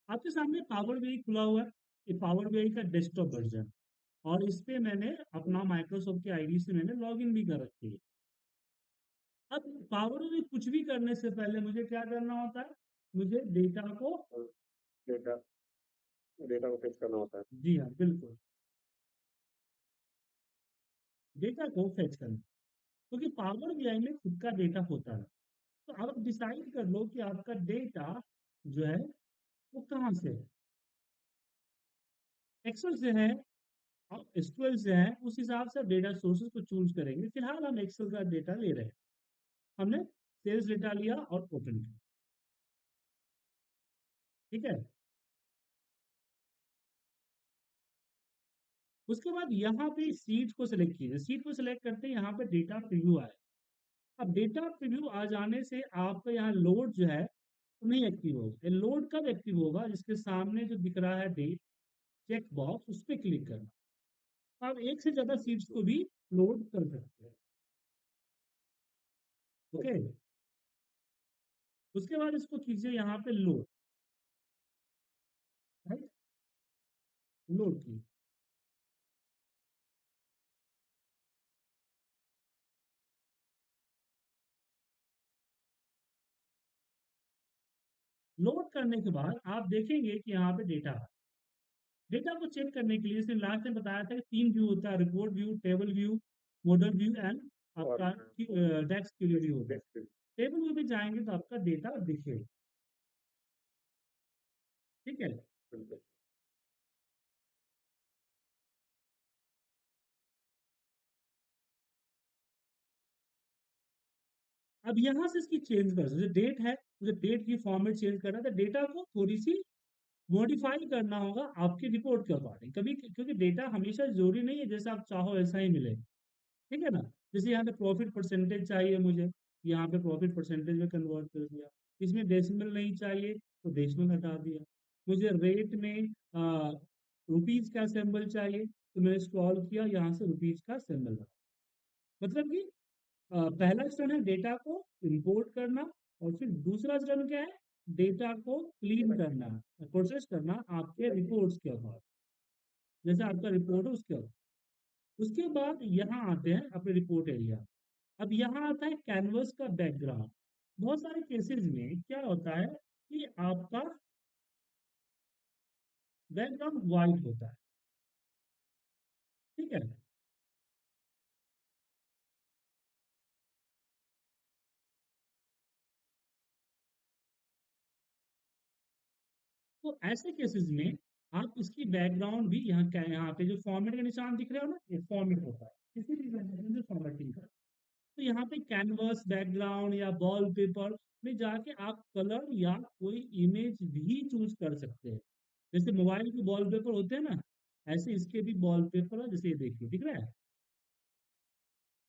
आपके सामने power BI खुला हुआ है। ये पावर बीआई का डेस्कटॉप वर्जन, और इस पे मैंने अपना माइक्रोसॉफ्ट की आईडी से मैंने लॉगिन भी कर रखी है। अब पावर में कुछ भी करने से पहले मुझे क्या करना होता है, मुझे डेटा को, डेटा डेटा को फेच करना होता है। जी हाँ बिल्कुल, डेटा को फेच करना, क्योंकि पावर बीआई में खुद का डेटा होता है। तो आप डिसाइड कर लो कि आपका डेटा जो है वो कहाँ से है, एक्सेल से है और एसक्यूएल से है। उस हिसाब से डेटा सोर्सेज को चूज करेंगे। फिलहाल हम एक्सेल का डेटा ले रहे हैं। हमने सेल्स डेटा लिया और ओपन किया, ठीक है। उसके बाद यहाँ पे सीट को सिलेक्ट कीजिए। सीट को सिलेक्ट करते हैं, यहाँ पे डेटा प्रीव्यू आए। अब डेटा प्रीव्यू आ जाने से आपका यहाँ लोड जो है वो नहीं एक्टिव होगा। ये लोड कब एक्टिव होगा, जिसके सामने जो दिख रहा है डेट चेक बॉक्स, उस पर क्लिक करना। आप एक से ज्यादा सीट्स को भी लोड कर सकते हैं, ओके। उसके बाद इसको कीजिए यहाँ पे लोड, राइट, लोड की। लोड करने के बाद आप देखेंगे कि यहाँ पे डेटा है। डेटा को चेक करने के लिए जैसे लास्ट में बताया था कि 3 व्यू होता है, report view, table view, model view and और आपका डेस्क व्यू होता है। डेस्क टेबल व्यू में जाएंगे तो आपका डेटा दिखेगा, ठीक है। पे। अब यहाँ से इसकी चेंज कर सकते, डेट है, मुझे डेट की फॉर्मेट चेंज करना है, तो डेटा को थोड़ी सी मॉडिफाई करना होगा आपकी रिपोर्ट के अकॉर्डिंग। कभी, क्योंकि डेटा हमेशा जरूरी नहीं है जैसा आप चाहो वैसा ही मिले, ठीक है ना। जैसे यहाँ पे प्रॉफिट परसेंटेज चाहिए मुझे, यहाँ पे प्रॉफिट परसेंटेज में कन्वर्ट कर दिया। इसमें डेसिमल नहीं चाहिए तो डेसिमल हटा दिया। मुझे रेट में रुपीज का सिंबल चाहिए तो मैंने स्क्रॉल किया, यहाँ से रुपीज का सिंबल लगा। मतलब कि पहला चरण है डेटा को इंपोर्ट करना, और फिर दूसरा चरण क्या है, डेटा को क्लीन करना, प्रोसेस करना आपके रिपोर्ट्स के अकॉर्डिंग, जैसे आपका रिपोर्ट है उसके अकॉर्डिंग। उसके बाद यहाँ आते हैं अपने रिपोर्ट एरिया। अब यहाँ आता है कैनवस का बैकग्राउंड। बहुत सारे केसेस में क्या होता है कि आपका बैकग्राउंड वाइट होता है, ठीक है। तो ऐसे केसेस में आप इसकी बैकग्राउंड भी यहाँ क्या, यहाँ पे जो फॉर्मेट के निशान दिख रहे हो ना, ये फॉर्मेट होता है, किसी भी फॉर्मेटिंग का। तो यहाँ पे कैनवस बैकग्राउंड या वॉल पेपर में जाके आप कलर या कोई इमेज भी चूज कर सकते हैं। जैसे मोबाइल के वॉल पेपर होते हैं ना, ऐसे इसके भी वॉल पेपर है। जैसे ये देखिए दिख रहा है,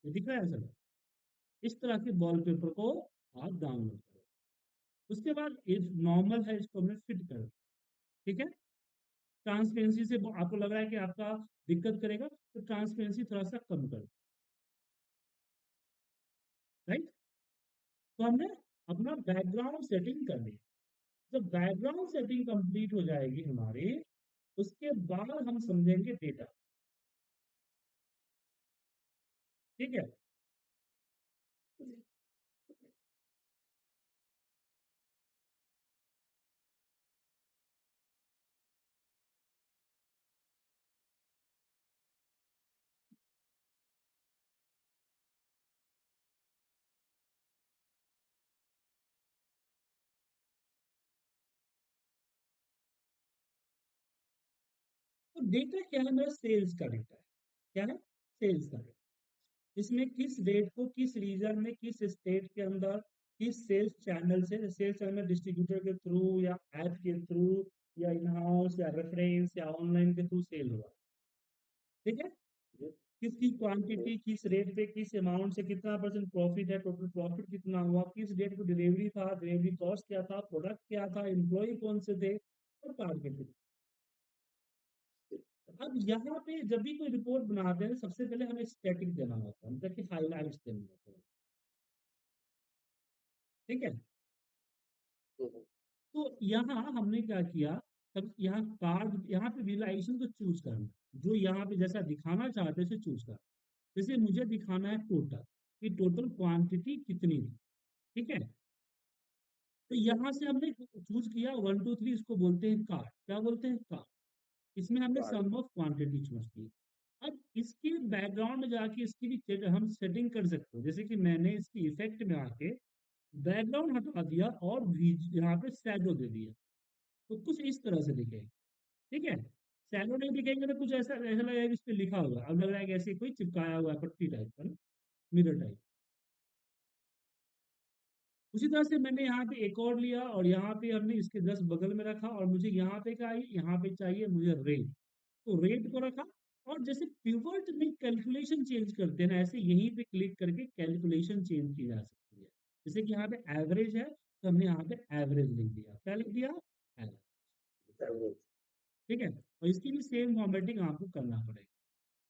ये दिख रहा है सर। इस तरह के वॉल पेपर को आप डाउनलोड करें। उसके बाद ये नॉर्मल है, इसको हमने फिट करें, ठीक है। ट्रांसपेरेंसी से आपको लग रहा है कि आपका दिक्कत करेगा, तो ट्रांसपेरेंसी थोड़ा सा कम करें, राइट। तो हमने अपना बैकग्राउंड सेटिंग कर ली। जब बैकग्राउंड सेटिंग कंप्लीट हो जाएगी हमारी, उसके बाद हम समझेंगे डेटा, ठीक है। तो डेटा क्या है, मेरा सेल्स का डेटा है। क्या है, सेल्स का डेटा। इसमें किस रेट को किस रीजन में किस स्टेट के अंदर किस सेल्स चैनल से, सेल्स चैनल में डिस्ट्रीब्यूटर के थ्रू या ऐप के थ्रू या इन हाउस या रेफरेंस या ऑनलाइन के थ्रू सेल हुआ, ठीक है। किसकी क्वांटिटी किस रेट पे किस अमाउंट से कितना परसेंट प्रॉफिट है, टोटल प्रॉफिट कितना हुआ, किस डेट को डिलीवरी था, डिलीवरी कॉस्ट क्या था, प्रोडक्ट क्या था, एम्प्लॉय कौन से थे, और टारगेट। अब यहाँ पे जब भी कोई रिपोर्ट बनाते हैं सबसे पहले हमें स्टैटिक देना होता है, मतलब कि हाईलाइट्स देना होता है, ठीक है। तो यहाँ हमने क्या किया, तब यहाँ कार्ड, यहाँ पे विजुअलाइजेशन को चूज करना, जो यहाँ पे जैसा दिखाना चाहते हैं चूज करना। जैसे मुझे दिखाना है टोटल, कि टोटल क्वांटिटी कितनी थी, ठीक है। तो यहाँ से हमने चूज किया 1 2 3, इसको बोलते हैं कार्ड। क्या बोलते हैं? कार्ड। इसमें हमने card. Sum of quantity choose की। अब इसके बैकग्राउंड में जाके इसकी भी हम सेटिंग कर सकते हैं, जैसे कि मैंने इसकी इफेक्ट में आके बैकग्राउंड हटा दिया और यहाँ पे शैडो दे दिया, तो कुछ इस तरह से दिखेगा, ठीक है। शैडो नहीं दिखेंगे तो कुछ ऐसा ऐसा लगेगा कि इस पे लिखा हुआ है, अब लग रहा है कि ऐसे कोई चिपकाया हुआ है पट्टी टाइप का ना, मिरर टाइप। उसी तरह से मैंने यहाँ पे एक और लिया और यहाँ पे हमने इसके 10 बगल में रखा, और मुझे यहाँ पे क्या चाहिए, यहाँ पे चाहिए मुझे रेट, तो रेट को रखा। और जैसे पिवट में कैलकुलेशन चेंज करते हैं ना, ऐसे यहीं पे क्लिक करके कैलकुलेशन चेंज की जा सकती है। जैसे कि यहाँ पे एवरेज है, तो हमने यहाँ पे एवरेज लिख दिया। क्या लिख दिया? एवरेज। एवरेज। ठीक है, और इसकी भी सेम फॉर्मेटिंग आपको करना पड़ेगा।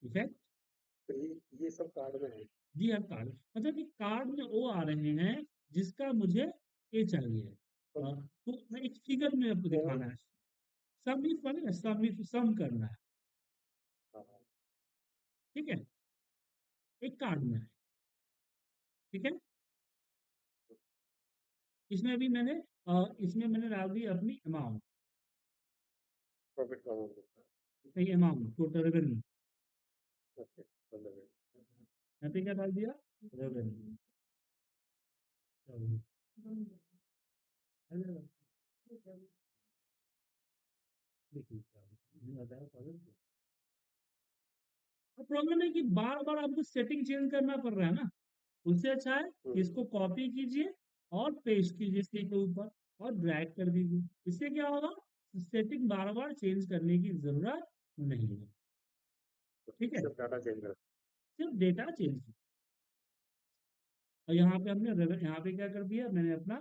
इफेक्ट, तो ये सब कार्ड में है। जी हाँ, कार्ड मतलब कि कार्ड में वो आ रहे हैं जिसका मुझे ये चाहिए। तो तो मैं एक फिगर में आपको दिखाना है, सम ही फल है, सम करना है, हाँ, ठीक है, एक कार्ड में है, ठीक है। इसमें अभी मैंने इसमें मैंने डाल दी अपनी अमाउंट, प्रॉफिट का अमाउंट होता नहीं अमाउंट टोटल रेवेन्यू। है। ओके, मतलब है। यहाँ पे क्या डाल दिया? रेवेन्यू। देखिए प्रॉब्लम है कि बार बार आपको सेटिंग चेंज करना पड़ रहा है ना, उससे अच्छा है इसको कॉपी कीजिए और पेस्ट कीजिए इसके ऊपर और ड्रैग कर दीजिए। इससे क्या होगा, सेटिंग बार बार चेंज करने की जरूरत नहीं है, ठीक है, सिर्फ डाटा चेंज कर। सिर्फ डेटा चेंज। और यहाँ पे हमने यहाँ पे क्या कर दिया, मैंने अपना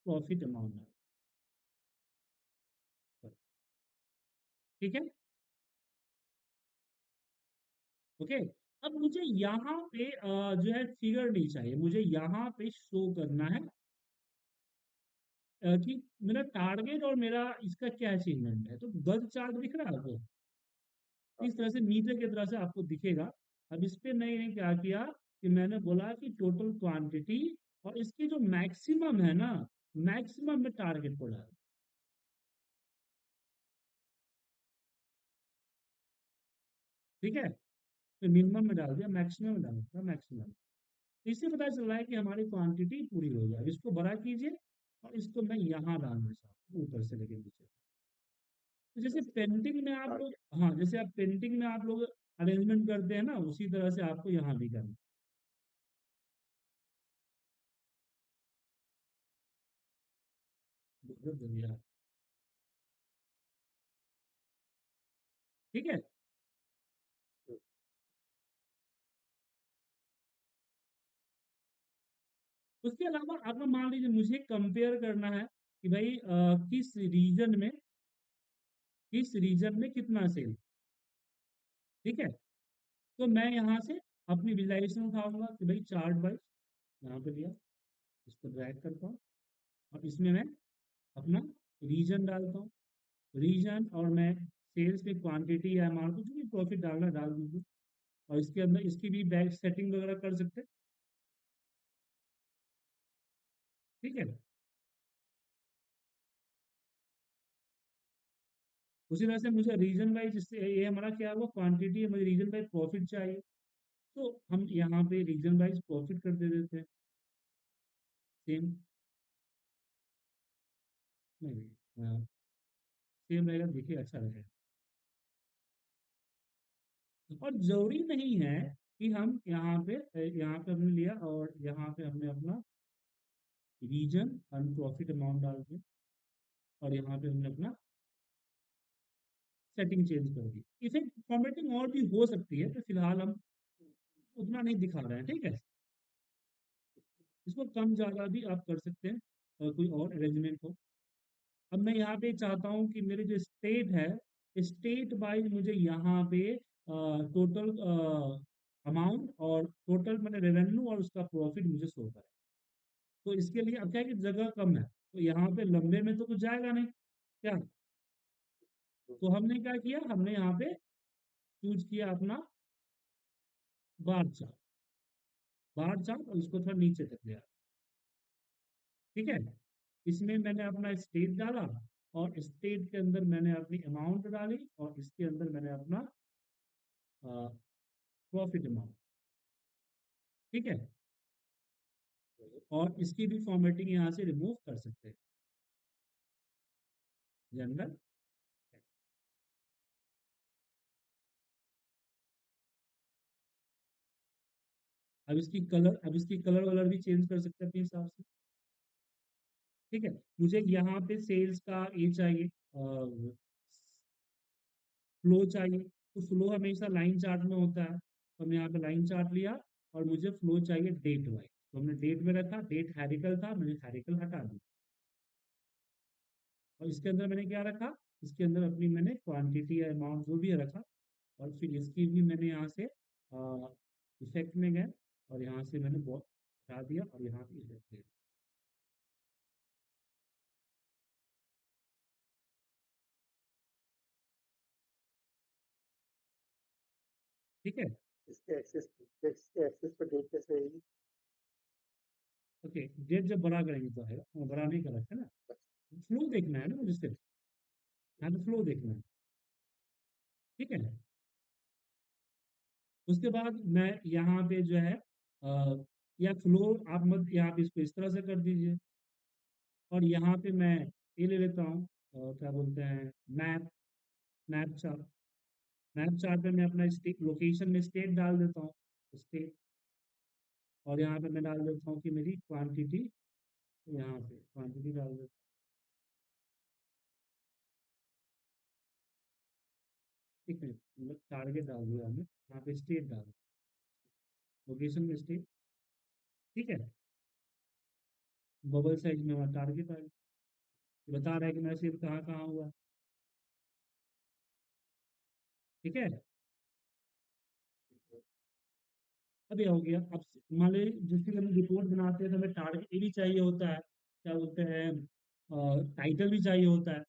प्रॉफिट अमाउंट डाला, ठीक है, ओके। अब मुझे यहाँ पे जो है फिगर नहीं चाहिए, मुझे यहाँ पे शो करना है कि मेरा टारगेट और मेरा इसका क्या अचीवमेंट है। तो गज चार्ट दिख रहा है आपको, इस तरह से नीचे की तरह से आपको दिखेगा। अब इस पे मैंने क्या किया कि मैंने बोला कि टोटल क्वांटिटी और इसकी जो मैक्सिमम है ना, मैक्सिमम में टारगेट को डाल, ठीक है, तो मिनिमम में डाल दिया, मैक्सिमम में डाल दिया, मैक्सिमम। इससे पता चल रहा है कि हमारी क्वांटिटी पूरी हो जाए। इसको बड़ा कीजिए और इसको मैं यहाँ डालना चाहता हूँ, ऊपर से लेके नीचे। तो जैसे पेंटिंग में आप लोग, हाँ जैसे आप पेंटिंग में आप लोग अरेंजमेंट करते हैं ना, उसी तरह से आपको यहाँ भी करना। ठीक है, उसके अलावा अगर मान लीजिए मुझे कंपेयर करना है कि भाई किस रीजन में कितना सेल, ठीक है, तो मैं यहाँ से अपनी विजुलाइजेशन उठाऊंगा कि भाई चार्ट वाइज यहाँ पे दिया, इसको ड्रैग करता हूँ और इसमें मैं अपना रीजन डालता हूँ, रीजन, और मैं सेल्स की क्वांटिटी या अमाउंट कुछ भी प्रॉफिट डालना डाल दीजिए। और इसके अंदर इसकी भी बैक सेटिंग वगैरह कर सकते हैं, ठीक है। उसी तरह से मुझे रीजन वाइज, ये हमारा क्या हुआ, क्वांटिटी है, मुझे रीजन वाइज प्रॉफिट चाहिए, तो हम यहाँ पे रीजन वाइज प्रॉफिट कर दे देते हैं, सेम, नहीं सेम रहेगा, देखिए अच्छा रहेगा। और जरूरी नहीं है कि हम यहाँ पे हमने लिया और यहाँ पे हमने अपना रीजन और प्रॉफिट अमाउंट डाल दिया और यहाँ पे हमने अपना सेटिंग चेंज कर दी। इफेक्ट फॉर्मेटिंग और भी हो सकती है, तो फिलहाल हम उतना नहीं दिखा रहे हैं, ठीक है। इसको कम ज़्यादा भी आप कर सकते हैं, कोई और अरेंजमेंट हो। अब मैं यहाँ पे चाहता हूँ कि मेरे जो स्टेट है, स्टेट वाइज मुझे यहाँ पे टोटल अमाउंट और टोटल मैंने रेवेन्यू और उसका प्रॉफिट मुझे शो करें। तो इसके लिए अब क्या है कि जगह कम है, तो यहाँ पे लंबे में तो कुछ जाएगा नहीं क्या। तो हमने क्या किया, हमने यहाँ पे चूज किया अपना बार चार्ट। बार चार्ट और इसको थोड़ा नीचे तक लिया। ठीक है, इसमें मैंने अपना स्टेट डाला और स्टेट के अंदर मैंने अपनी अमाउंट डाली और इसके अंदर मैंने अपना प्रॉफिट अमाउंट। ठीक है, और इसकी भी फॉर्मेटिंग यहाँ से रिमूव कर सकते हैं, जनरल। अब इसकी कलर वलर भी चेंज कर सकते हैं अपने हिसाब से। ठीक है, मुझे यहाँ पे सेल्स का ये चाहिए, फ्लो चाहिए। तो फ्लो हमेशा लाइन चार्ट में होता है, तो हमने यहाँ पे लाइन चार्ट लिया। और मुझे फ्लो चाहिए डेट वाइज, तो हमने डेट में रखा, डेट हैरिकल था, मैंने हैरिकल हटा दिया। और इसके अंदर मैंने क्या रखा, इसके अंदर अपनी मैंने क्वांटिटी या अमाउंट जो भी है रखा। और फिर इसकी भी मैंने यहाँ से इफेक्ट में गए और यहाँ से मैंने बहुत हटा दिया और यहाँ पे इफेक्ट दे दिया। ठीक है, इसके एक्सेस पे डेट कैसे आएगी? ओके, डेट जब बड़ा करेंगे तो आएगा, वो बड़ा नहीं कर रखा है ना। फ्लो देखना है ना मुझे सिर्फ, यहाँ पे फ्लो देखना है। ठीक है, उसके बाद मैं यहाँ पे जो है या फ्लो आप मत यहाँ पे इसको इस तरह से कर दीजिए। और यहाँ पे मैं ये ले लेता हूँ, क्या बोलते हैं, map. Map chart, map chart पे मैं अपना स्टेट, लोकेशन में स्टेट डाल देता हूँ, स्टेट। और यहाँ पे मैं डाल देता हूँ कि मेरी क्वांटिटी, यहाँ पे क्वांटिटी डाल देता हूँ। ठीक है, मतलब टारगेट डाल दिया हमने, यहाँ पे स्टेट डाल, लोकेशन में स्टेट। ठीक है, बबल साइज में हमारा टारगेट आ गया, बता रहा है कि मेरा सेल कहाँ कहाँ हुआ। ठीक है, अब ये हो गया। अब मान लीजिए जिसकी हम रिपोर्ट बनाते हैं तो हमें टारगेट ये भी चाहिए होता है, क्या बोलते हैं, टाइटल भी चाहिए होता है।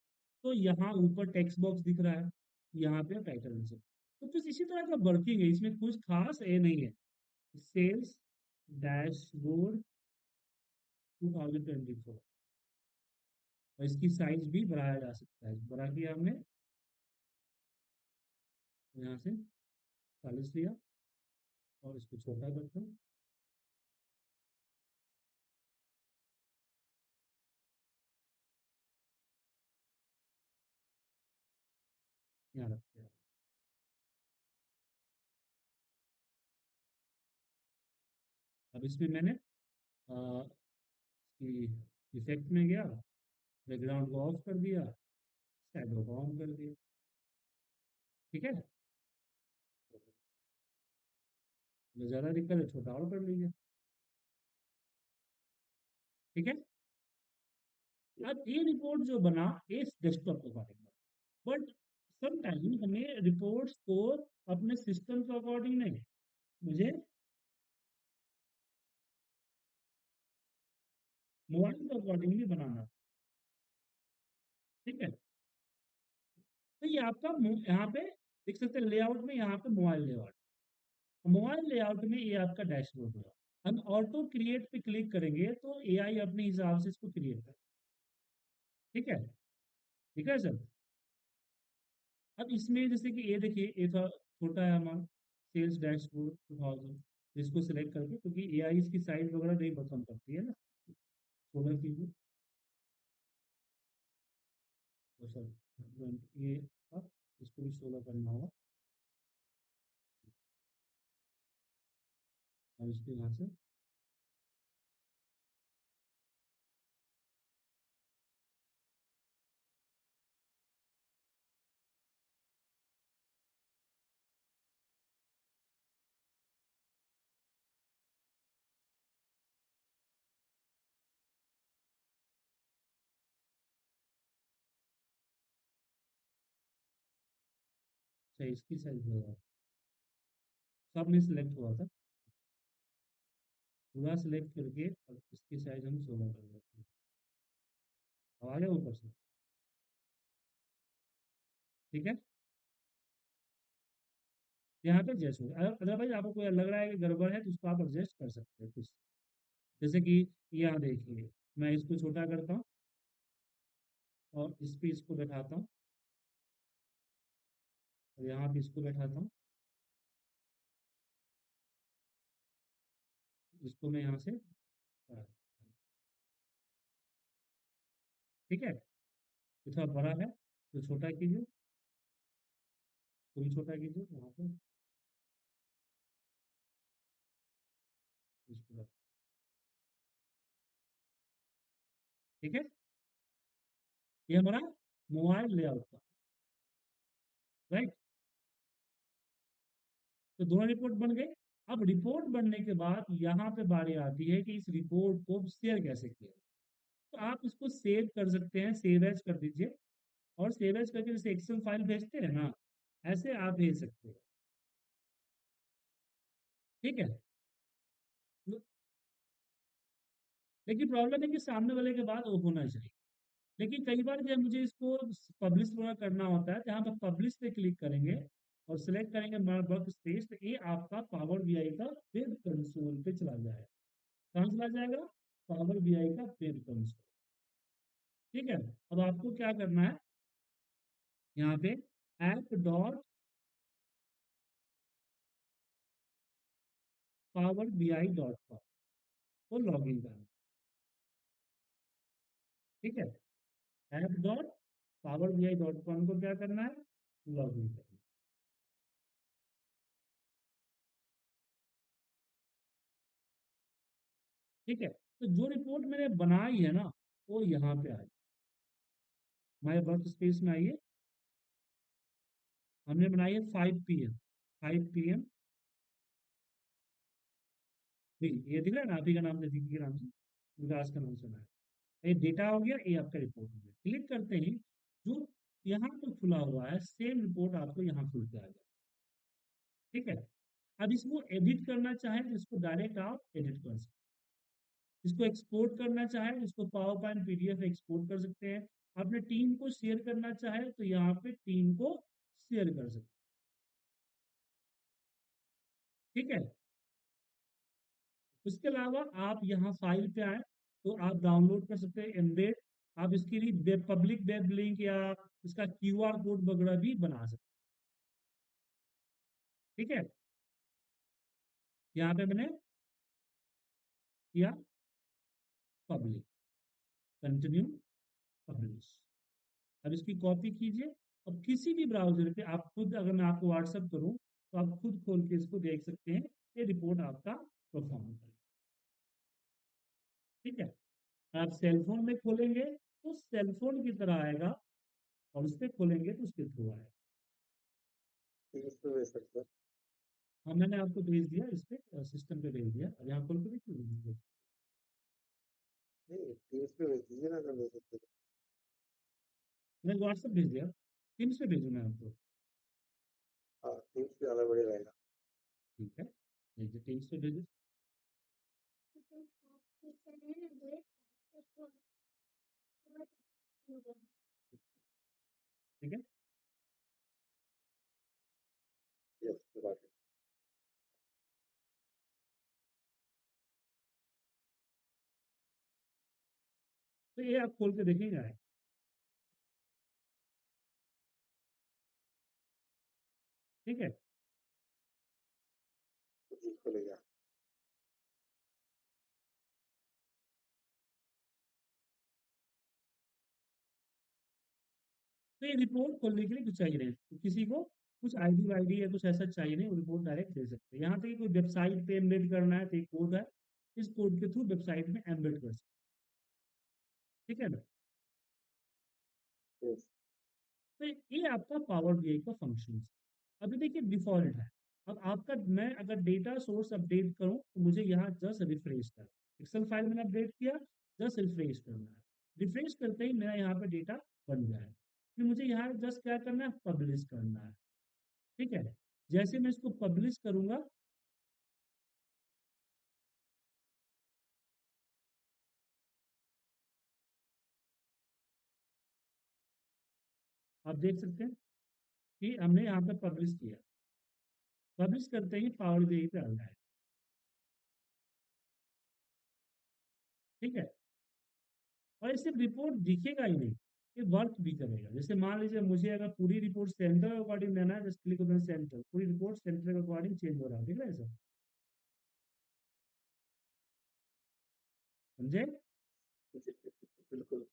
तो यहाँ ऊपर टेक्स्ट बॉक्स दिख रहा है, यहाँ पे टाइटल आंसर। तो कुछ इसी तरह का वर्किंग है, इसमें कुछ खास ये नहीं है। सेल्स डैशबोर्ड 2024, और इसकी साइज भी बढ़ाया जा सकता है, बड़ा किया हमने, यहाँ से 40 लिया और इसको छोटा करता हूँ, यहाँ रखते हैं। अब इसमें मैंने इफेक्ट में गया, बैकग्राउंड को ऑफ कर दिया, शैडो को ऑन कर दिया। ठीक है, जो ज़्यादा दिक्कत है छोटा और कर लीजिए। ठीक है, अब ये रिपोर्ट जो बना इस डेस्कटॉप के अकॉर्डिंग, बट सम टाइम हमें रिपोर्ट्स को अपने सिस्टम के अकॉर्डिंग नहीं, मुझे मोबाइल के अकॉर्डिंग भी बनाना। ठीक है, तो ये आपका यहाँ पे देख सकते हैं लेआउट में, यहाँ पे मोबाइल लेआउट, मोबाइल लेआउट में ये आपका डैशबोर्ड होगा। हम ऑटो क्रिएट पे क्लिक करेंगे तो एआई अपने हिसाब से इसको क्रिएट कर। ठीक है, ठीक है सर। अब इसमें जैसे कि ये देखिए, ये था छोटा है हमारा सेल्स डैशबोर्ड 2000, इसको सिलेक्ट करके, क्योंकि एआई इसकी साइज वगैरह नहीं पसंद करती है ना, 16 की। तो सर ये अब इसको भी 16 करना होगा। और इसके यहाँ से अच्छा इसकी साइज होगा, सब में सिलेक्ट हुआ था, पूरा सिलेक्ट करके अब इसकी साइज हम 16 कर देते हैं। अब आ गया ऊपर से, ठीक है। यहाँ पे एडजस्ट हो गया। अदरवाइज आपको कोई लग रहा है कि गड़बड़ है तो उसको आप एडजस्ट कर सकते हैं कुछ। जैसे कि यहाँ देखिए, मैं इसको छोटा करता हूँ और इस पे इसको बैठाता हूँ, और यहाँ पे इसको बैठाता हूँ, इसको मैं यहाँ से ठीक है। ये थोड़ा बड़ा है तो छोटा कीजिए, इसको भी छोटा कीजिए यहाँ पे, इसको ठीक है। ये हमारा मोबाइल लेआउट का, राइट। तो दोनों रिपोर्ट बन गए। अब रिपोर्ट बनने के बाद यहाँ पे बारी आती है कि इस रिपोर्ट को शेयर कैसे किया। तो आप इसको सेव कर सकते हैं, सेव एज कर दीजिए, और सेव एज करके जैसे एक्सेल फाइल भेजते हैं ना, ऐसे आप भेज सकते हैं, ठीक है। लेकिन प्रॉब्लम है कि सामने वाले के बाद वो होना चाहिए। लेकिन कई बार जब मुझे इसको पब्लिश पूरा करना होता है, जहाँ पर पब्लिश पे क्लिक करेंगे और सिलेक्ट करेंगे वर्क स्पेस, तो ये आपका पावर बीआई का वेब कंसोल पे चला जाएगा। कहाँ चला जाएगा? पावर बीआई का वेब कंसोल, ठीक है। अब आपको क्या करना है, यहाँ पे app dot power B I dot com को लॉग इन करना, ठीक है। App dot power B I dot com को क्या करना है, लॉग इन करना, ठीक है। तो जो रिपोर्ट मैंने बनाई है ना, वो यहाँ पे आई, हमारे वर्क स्पेस में आइए। हमने बनाई है 5 PM, 5 PM। ये दिख रहा है ना, आप ही का नाम दीदी के नाम से, विकास का नाम सुना है। ये डेटा हो गया, ये आपका रिपोर्ट हो गया। क्लिक करते ही जो यहाँ पे खुला हुआ है सेम रिपोर्ट आपको यहाँ खुल के आ जाए, ठीक है। अब इसको एडिट करना चाहे तो इसको डायरेक्ट आप एडिट कर सकते हैं, इसको एक्सपोर्ट करना चाहे तो इसको पावर पॉइंट पीडीएफ एक्सपोर्ट कर सकते हैं। अपने टीम को शेयर करना चाहे तो यहाँ पे टीम को शेयर कर सकते हैं, ठीक है। उसके अलावा आप यहाँ फाइल पे आए तो आप डाउनलोड कर सकते हैं एम्बेड। आप इसके लिए वेब पब्लिक वेब लिंक या इसका क्यूआर कोड वगैरह भी बना सकते हैं, ठीक है। यहाँ पे मैंने किया पब्लिक, कंटिन्यू, पब्लिश। अब इसकी कॉपी कीजिए। अब किसी भी ब्राउजर पे आप खुद, अगर मैं आपको व्हाट्सअप करूं तो आप खुद खोल के इसको देख सकते हैं, ये रिपोर्ट आपका परफॉर्म करेगा, ठीक है। आप सेलफोन में खोलेंगे तो सेलफोन की तरह आएगा, और उस पर खोलेंगे तो उसके थ्रू आएगा। टीम्स पे भेज सकते हैं। हाँ, मैंने आपको भेज दिया, इस पे सिस्टम पे भेज दिया। अब यहाँ खोल के देखिए, नहीं, टीम्स पे भेज दीजिए ना, अगर भेज सकते हैं। मैंने व्हाट्सअप भेज दिया, टीम्स पे भेजू मैं आपको, हाँ, टीम्स पे ज़्यादा बढ़िया रहेगा। ठीक है। देखिए टीम्स पे भेजो, ठीक है। यस, बात है। तो ये आप खोल के देखेंगे, ठीक है। तो चीज़ खुलेगा। तो ये रिपोर्ट खोलने के लिए कुछ चाहिए नहीं, तो किसी को कुछ आईडी वाईडी या कुछ ऐसा चाहिए नहीं, वो रिपोर्ट डायरेक्ट दे सकते हैं। यहाँ तक कि कोई वेबसाइट पे एम्बेड करना है तो एक कोड है, इस कोड के थ्रू वेबसाइट में एम्बेड कर सकते हैं, ठीक है ना। यस। तो ये आपका पावर बीआई का फंक्शन है। अभी देखिए डिफॉल्ट है। अब आपका, मैं अगर डेटा सोर्स अपडेट करूं तो मुझे यहाँ जस्ट रिफ्रेश करना, एक्सेल फाइल मैंने अपडेट किया, जस्ट रिफ्रेश करना है। रिफ्रेश करते ही मेरा यहाँ पे डेटा बन गया है। फिर मुझे यहाँ जस्ट क्या करना है, पब्लिश करना है, ठीक है। जैसे मैं इसको पब्लिश करूंगा, आप देख सकते हैं कि हमने यहाँ पे पब्लिश किया, पब्लिश करते ही पावर बीआई पे आ जाए, ठीक है। और इससे रिपोर्ट दिखेगा ही नहीं, ये वर्क भी करेगा। जैसे मान लीजिए मुझे अगर पूरी रिपोर्ट सेंटर के अकॉर्डिंग देना है, जस्ट क्लिक ऑन सेंटर, पूरी रिपोर्ट सेंटर के अकॉर्डिंग चेंज हो रहा है, ठीक है सर, समझे? जी, बिल्कुल।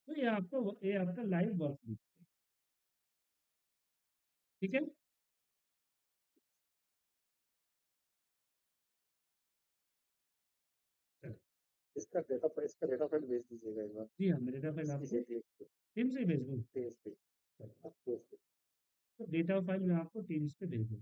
तो ये आपका लाइव वर्क भी करेगा, ठीक है। चलो, इसका डेटा फाइल भेज दीजिएगा एक बार, जी हाँ, मेरे डेटा फाइल इसकी आपको डेट लिख टीम से ही भेज दूँ। तेज पे, चलो, आप तेज पे। तो डेटा फाइल मैं आपको टीम्स पे भेज दूँ।